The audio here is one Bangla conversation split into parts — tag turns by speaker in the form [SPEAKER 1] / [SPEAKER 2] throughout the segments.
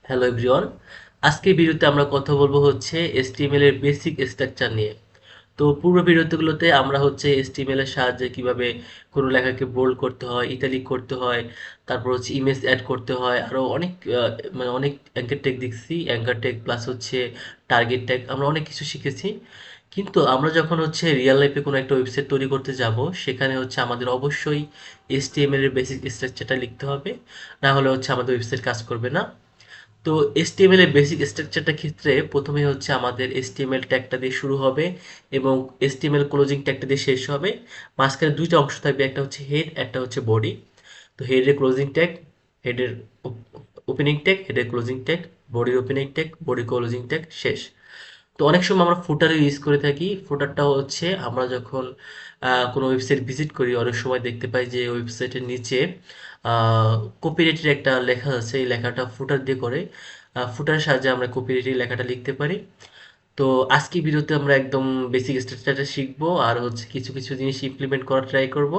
[SPEAKER 1] হ্যালো এভরিওয়ান, আজকের ভিডিওতে আমরা কথা বলবো হচ্ছে HTML এর বেসিক স্ট্রাকচার নিয়ে। তো পূর্ব ভিডিওগুলোতে আমরা হচ্ছে HTML এর সাহায্যে কিভাবে কোনো লেখাকে বোল্ড করতে হয়, ইটালিক করতে হয়, তারপর হচ্ছে ইমেজ অ্যাড করতে হয়, আরো অনেক মানে অনেক অ্যাঙ্কার ট্যাগ দেখছি, অ্যাঙ্কার ট্যাগ প্লাস হচ্ছে টার্গেট ট্যাগ, আমরা অনেক কিছু শিখেছি। কিন্তু আমরা যখন হচ্ছে রিয়েল লাইফে কোনো একটা ওয়েবসাইট তৈরি করতে যাব, সেখানে হচ্ছে আমাদের অবশ্যই HTML এর বেসিক স্ট্রাকচারটা লিখতে হবে, না হলে হচ্ছে আমাদের ওয়েবসাইট কাজ করবে না। তো HTML এর বেসিক স্ট্রাকচারটার ক্ষেত্রে প্রথমে হচ্ছে আমাদের HTML ট্যাগটা দিয়ে শুরু হবে এবং HTML ক্লোজিং ট্যাগটা দিয়ে শেষ হবে। মাঝখানে দুইটা অংশ থাকবে, একটা হচ্ছে হেড, একটা হচ্ছে বডি। তো হেডের ক্লোজিং ট্যাগ, হেডের ওপেনিং ট্যাগ, হেডের ক্লোজিং ট্যাগ, বডির opening tag, body closing tag শেষ। তো অনেক সময় আমরা ফুটারে ইউজ করে থাকি। ফুটারটা হচ্ছে আমরা যখন কোনো ওয়েবসাইট ভিজিট করি, অনেক সময় দেখতে পাই যে ওয়েবসাইটের নিচে কপিরাইটের একটা লেখা আছে, এই লেখাটা ফুটার দিয়ে করে। ফুটারের সাহায্যে আমরা কপিরাইটের লেখাটা লিখতে পারি। তো আজকে ভিডিওতে আমরা একদম বেসিক স্ট্রাকচারটা শিখবো আর হচ্ছে কিছু কিছু জিনিস ইমপ্লিমেন্ট করার ট্রাই করব।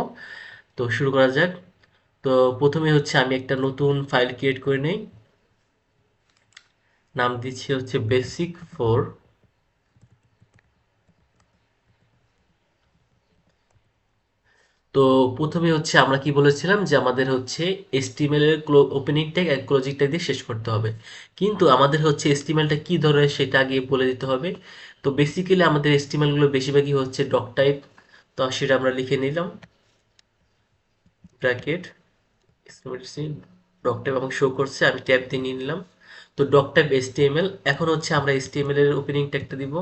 [SPEAKER 1] তো শুরু করা যাক। তো প্রথমে হচ্ছে আমি একটা নতুন ফাইল ক্রিয়েট করে নেই। নাম দিচ্ছি হচ্ছে basic4। তো প্রথমে হচ্ছে আমরা কি বলেছিলাম যে আমাদের হচ্ছে HTML এর ওপেনিং ট্যাগ আর ক্লোজিং ট্যাগ দিয়ে শেষ করতে হবে। কিন্তু আমাদের হচ্ছে HTML টা কি ধরনের সেটা আগে বলে দিতে হবে। তো বেসিক্যালি আমাদের HTML গুলো বেশিরভাগই হচ্ছে ডক টাইপ। তো সেটা আমরা লিখে নিলাম, ব্র্যাকেট ডক টাইপ এবং শো করছে, আমি ট্যাব দিয়ে নিয়ে নিলাম। তো ডক টাইপ HTML। এখন হচ্ছে আমরা HTML এর ওপেনিং ট্যাগটা দিব,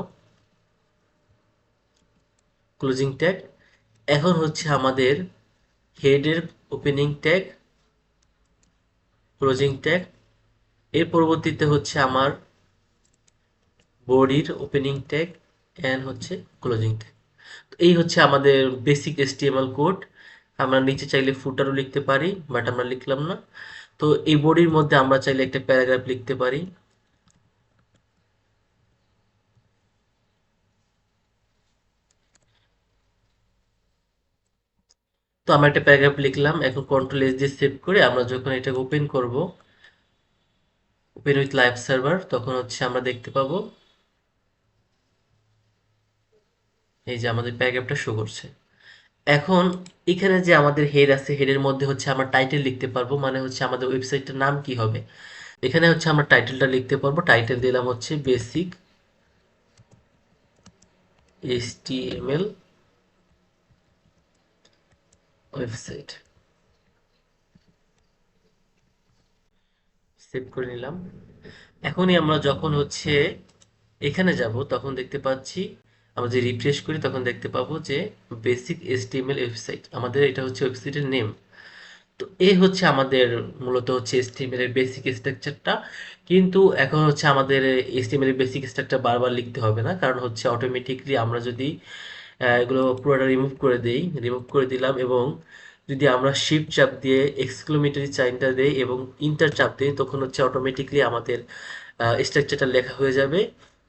[SPEAKER 1] ক্লোজিং ট্যাগ। এখন হচ্ছে আমাদের হেডের ওপেনিং ট্যাগ, ক্লোজিং ট্যাগ। এর পরবর্তীতে হচ্ছে আমার বডির ওপেনিং ট্যাগ এন্ড হচ্ছে ক্লোজিং ট্যাগ। তো এই হচ্ছে আমাদের বেসিক HTML কোড। আমরা নিচে চাইলে ফুটারও লিখতে পারি, বাট আমরা লিখলাম না। তো এই বডির মধ্যে আমরা চাইলে একটা প্যারাগ্রাফ লিখতে পারি। তো আমরা একটা প্যারাগ্রাফ লিখলাম। এখন কন্ট্রোল এস দিয়ে সেভ করে আমরা যখন এটা ওপেন করব, ওপেন উইথ লাইভ সার্ভার, তখন হচ্ছে আমরা দেখতে পাবো এই যে আমাদের প্যারাগ্রাফটা শো করছে। এখন এখানে যে আমাদের হেড আছে, হেডের মধ্যে হচ্ছে আমরা টাইটেল লিখতে পারবো, মানে হচ্ছে আমাদের ওয়েবসাইটটার নাম কি হবে। এখানে হচ্ছে আমরা টাইটেলটা লিখতে পারবো। টাইটেল দিলাম হচ্ছে বেসিক HTML ওয়েবসাইট। সেভ করে নিলাম। এখনই আমরা যখন হচ্ছে এখানে যাব, তখন দেখতে পাচ্ছি, আমরা যে রিফ্রেশ করি তখন দেখতে পাবো যে বেসিক HTML ওয়েবসাইট, আমাদের এটা হচ্ছে ওয়েবসাইটের নেম। তো এই হচ্ছে আমাদের মূলত হচ্ছে HTML এর বেসিক স্ট্রাকচারটা। কিন্তু এখন হচ্ছে আমাদের HTML এর বেসিক স্ট্রাকচার বারবার লিখতে হবে না, কারণ হচ্ছে অটোমেটিকলি আমরা যদি এগুলো পুরোটা রিমুভ করে দেই, রিমুভ করে দিলাম, এবং যদি আমরা শিফট চাপ দিয়ে এক্সক্লেমেটরি সাইনটা দেই এবং ইন্টার চাপ দিই, তখন হচ্ছে অটোমেটিকলি আমাদের স্ট্রাকচারটা লেখা হয়ে যাবে।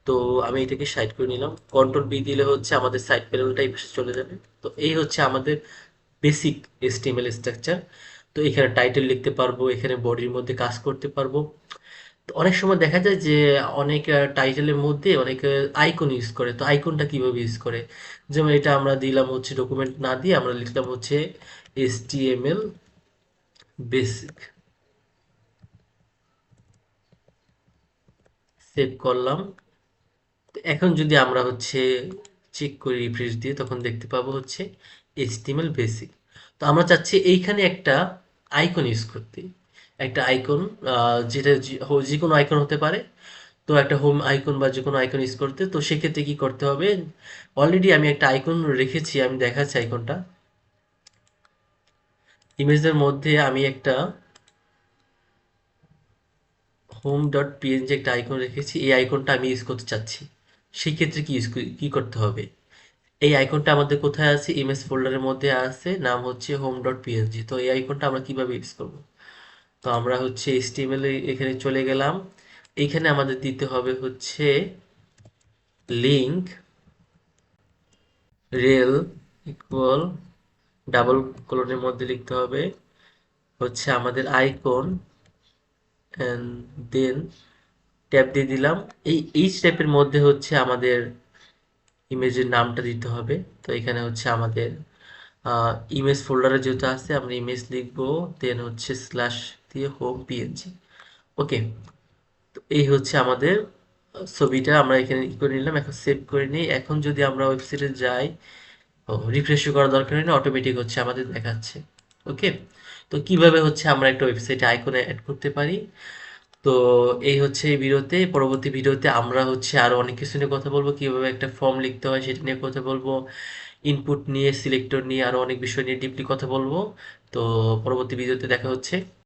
[SPEAKER 1] তো আমি এটাকে সাইড করে নিলাম, কন্ট্রোল বি দিলে হচ্ছে আমাদের সাইড প্যানেলটাই চলে যাবে। তো এই হচ্ছে আমাদের বেসিক HTML স্ট্রাকচার। তো এখানে টাইটেল লিখতে পারবো, এখানে বডির মধ্যে কাজ করতে পারবো। তো অনেক সময় দেখা যায় যে অনেক টাইটেলের মধ্যে অনেক আইকন ইউজ করে। তো আইকনটা কিভাবে ইউজ করে, যেমন এটা আমরা দিলাম হচ্ছে ডকুমেন্ট না দিয়ে আমরা লিখলাম হচ্ছে HTML বেসিক, সেভ করলাম। তো এখন যদি আমরা হচ্ছে চেক করি রিফ্রেশ দিয়ে, তখন দেখতে পাবো হচ্ছে HTML বেসিক। তো আমরা চাচ্ছি এইখানে একটা আইকন ইউজ করতে, একটা আইকন, যেটা যে কোনো আইকন হতে পারে। তো একটা হোম আইকন বা যে কোনো আইকন ইউজ করতে, তো সেক্ষেত্রে কি করতে হবে, অলরেডি আমি একটা আইকন রেখেছি, আমি দেখাচ্ছি আইকনটা। ইমেজের মধ্যে আমি একটা হোম ডট পিএনজি একটা আইকন রেখেছি, এই আইকনটা আমি ইউজ করতে চাচ্ছি। সেই ক্ষেত্রে কি করতে হবে, এই আইকনটা আমাদের কোথায় আছে, ইমেজ ফোল্ডারের মধ্যে আছে, নাম হচ্ছে হোম ডট পিএনজি। তো এই আইকনটা আমরা কিভাবে ইউজ করব। তো আমরা হচ্ছে HTML এখানে চলে গেলাম। এইখানে আমাদের দিতে হবে হচ্ছে লিঙ্ক রেল ইকুয়াল, ডাবল কোলনের মধ্যে লিখতে হবে হচ্ছে আমাদের আইকন অ্যান্ড দেন ট্যাব দিয়ে দিলাম। এই স্টেপের মধ্যে হচ্ছে আমাদের ইমেজের নামটা দিতে হবে। তো এখানে হচ্ছে আমাদের ইমেজ ফোল্ডারে যেহেতু আছে আমরা ইমেজ লিখবো, দেন হচ্ছে স্ল্যাশ দিয়ে হোম পিএনজি। ওকে, তো এই হচ্ছে আমাদের ছবিটা আমরা এখানে ই করে নিলাম। এখন সেভ করে নিই। এখন যদি আমরা ওয়েবসাইটে যাই, রিফ্রেশও করার দরকার নেই, অটোমেটিক হচ্ছে আমাদের দেখাচ্ছে। ওকে, তো কিভাবে হচ্ছে আমরা একটা ওয়েবসাইটে আইকনে অ্যাড করতে পারি। তো এই হচ্ছে এই ভিডিওতে। পরবর্তী ভিডিওতে আমরা হচ্ছে আরো অনেক কিছু নিয়ে কথা বলবো, কিভাবে একটা ফর্ম লিখতে হয় সেটা নিয়ে কথা বলবো, ইনপুট নিয়ে, সিলেক্টর নিয়ে, আরো অনেক বিষয় নিয়ে ডিপলি কথা বলবো। তো পরবর্তী ভিডিওতে দেখা হচ্ছে।